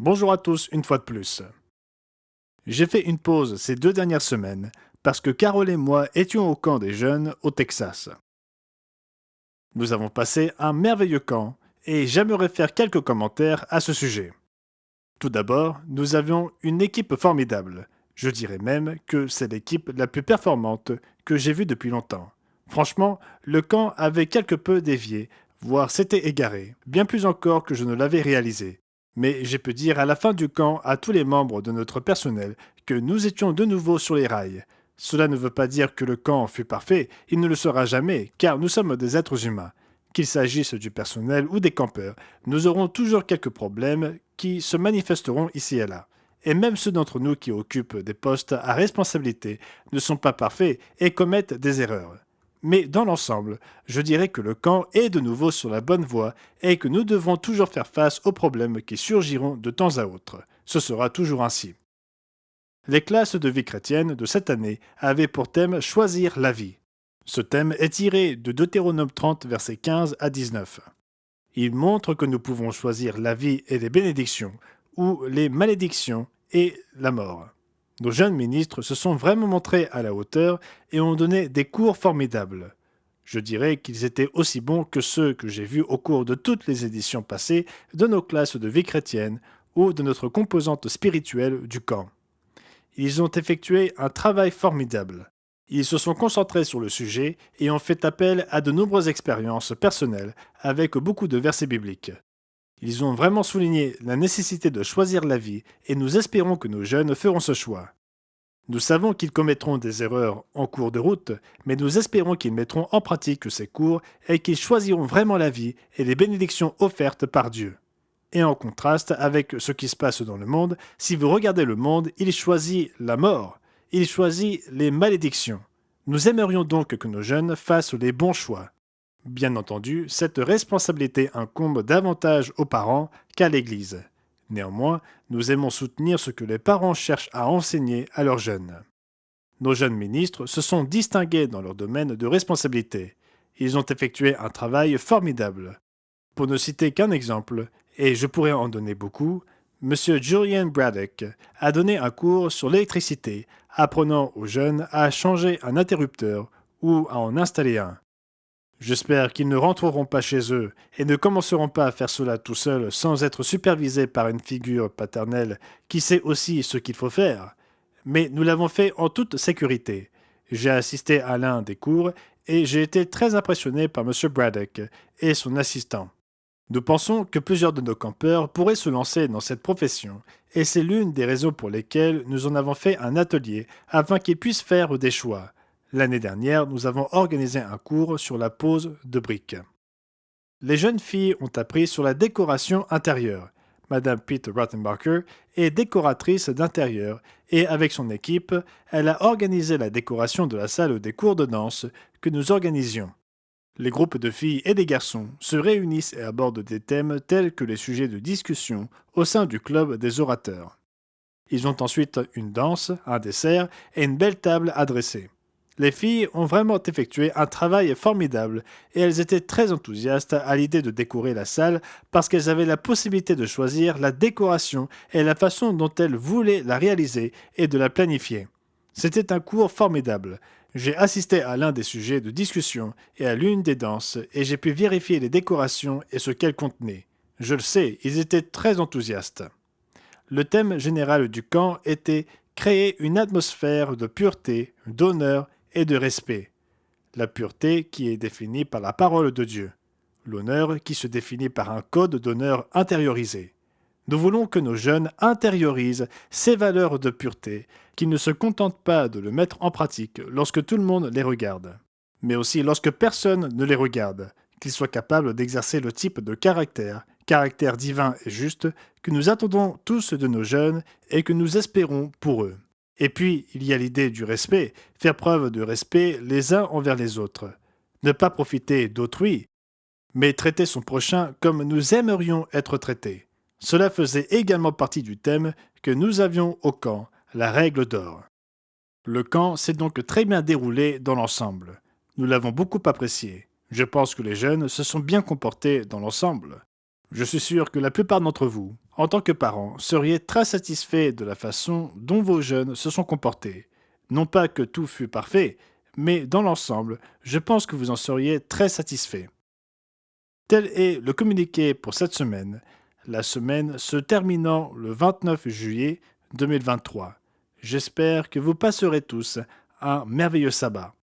Bonjour à tous une fois de plus. J'ai fait une pause ces 2 dernières semaines parce que Carole et moi étions au camp des jeunes au Texas. Nous avons passé un merveilleux camp et j'aimerais faire quelques commentaires à ce sujet. Tout d'abord, nous avions une équipe formidable. Je dirais même que c'est l'équipe la plus performante que j'ai vue depuis longtemps. Franchement, le camp avait quelque peu dévié, voire s'était égaré, bien plus encore que je ne l'avais réalisé. Mais j'ai pu dire à la fin du camp à tous les membres de notre personnel que nous étions de nouveau sur les rails. Cela ne veut pas dire que le camp fut parfait, il ne le sera jamais, car nous sommes des êtres humains. Qu'il s'agisse du personnel ou des campeurs, nous aurons toujours quelques problèmes qui se manifesteront ici et là. Et même ceux d'entre nous qui occupent des postes à responsabilité ne sont pas parfaits et commettent des erreurs. Mais dans l'ensemble, je dirais que le camp est de nouveau sur la bonne voie et que nous devrons toujours faire face aux problèmes qui surgiront de temps à autre. Ce sera toujours ainsi. Les classes de vie chrétienne de cette année avaient pour thème Choisir la vie. Ce thème est tiré de Deutéronome 30, versets 15 à 19. Il montre que nous pouvons choisir la vie et les bénédictions, ou les malédictions et la mort. Nos jeunes ministres se sont vraiment montrés à la hauteur et ont donné des cours formidables. Je dirais qu'ils étaient aussi bons que ceux que j'ai vus au cours de toutes les éditions passées de nos classes de vie chrétienne ou de notre composante spirituelle du camp. Ils ont effectué un travail formidable. Ils se sont concentrés sur le sujet et ont fait appel à de nombreuses expériences personnelles avec beaucoup de versets bibliques. Ils ont vraiment souligné la nécessité de choisir la vie et nous espérons que nos jeunes feront ce choix. Nous savons qu'ils commettront des erreurs en cours de route, mais nous espérons qu'ils mettront en pratique ces cours et qu'ils choisiront vraiment la vie et les bénédictions offertes par Dieu. Et en contraste avec ce qui se passe dans le monde, si vous regardez le monde, il choisit la mort, il choisit les malédictions. Nous aimerions donc que nos jeunes fassent les bons choix. Bien entendu, cette responsabilité incombe davantage aux parents qu'à l'Église. Néanmoins, nous aimons soutenir ce que les parents cherchent à enseigner à leurs jeunes. Nos jeunes ministres se sont distingués dans leur domaine de responsabilité. Ils ont effectué un travail formidable. Pour ne citer qu'un exemple, et je pourrais en donner beaucoup, M. Julian Braddock a donné un cours sur l'électricité, apprenant aux jeunes à changer un interrupteur ou à en installer un. J'espère qu'ils ne rentreront pas chez eux et ne commenceront pas à faire cela tout seuls sans être supervisés par une figure paternelle qui sait aussi ce qu'il faut faire. Mais nous l'avons fait en toute sécurité. J'ai assisté à l'un des cours et j'ai été très impressionné par M. Braddock et son assistant. Nous pensons que plusieurs de nos campeurs pourraient se lancer dans cette profession, et c'est l'une des raisons pour lesquelles nous en avons fait un atelier afin qu'ils puissent faire des choix. L'année dernière, nous avons organisé un cours sur la pose de briques. Les jeunes filles ont appris sur la décoration intérieure. Madame Pete Rottenbacher est décoratrice d'intérieur et avec son équipe, elle a organisé la décoration de la salle des cours de danse que nous organisions. Les groupes de filles et des garçons se réunissent et abordent des thèmes tels que les sujets de discussion au sein du club des orateurs. Ils ont ensuite une danse, un dessert et une belle table à dresser. Les filles ont vraiment effectué un travail formidable et elles étaient très enthousiastes à l'idée de décorer la salle parce qu'elles avaient la possibilité de choisir la décoration et la façon dont elles voulaient la réaliser et de la planifier. C'était un cours formidable. J'ai assisté à l'un des sujets de discussion et à l'une des danses et j'ai pu vérifier les décorations et ce qu'elles contenaient. Je le sais, ils étaient très enthousiastes. Le thème général du camp était créer une atmosphère de pureté, d'honneur et de respect. La pureté qui est définie par la parole de Dieu. L'honneur qui se définit par un code d'honneur intériorisé. Nous voulons que nos jeunes intériorisent ces valeurs de pureté, qu'ils ne se contentent pas de le mettre en pratique lorsque tout le monde les regarde, mais aussi lorsque personne ne les regarde, qu'ils soient capables d'exercer le type de caractère divin et juste, que nous attendons tous de nos jeunes et que nous espérons pour eux. Et puis, il y a l'idée du respect, faire preuve de respect les uns envers les autres. Ne pas profiter d'autrui, mais traiter son prochain comme nous aimerions être traités. Cela faisait également partie du thème que nous avions au camp, la règle d'or. Le camp s'est donc très bien déroulé dans l'ensemble. Nous l'avons beaucoup apprécié. Je pense que les jeunes se sont bien comportés dans l'ensemble. Je suis sûr que la plupart d'entre vous, en tant que parents, seriez très satisfaits de la façon dont vos jeunes se sont comportés. Non pas que tout fût parfait, mais dans l'ensemble, je pense que vous en seriez très satisfaits. Tel est le communiqué pour cette semaine, la semaine se terminant le 29 juillet 2023. J'espère que vous passerez tous un merveilleux sabbat.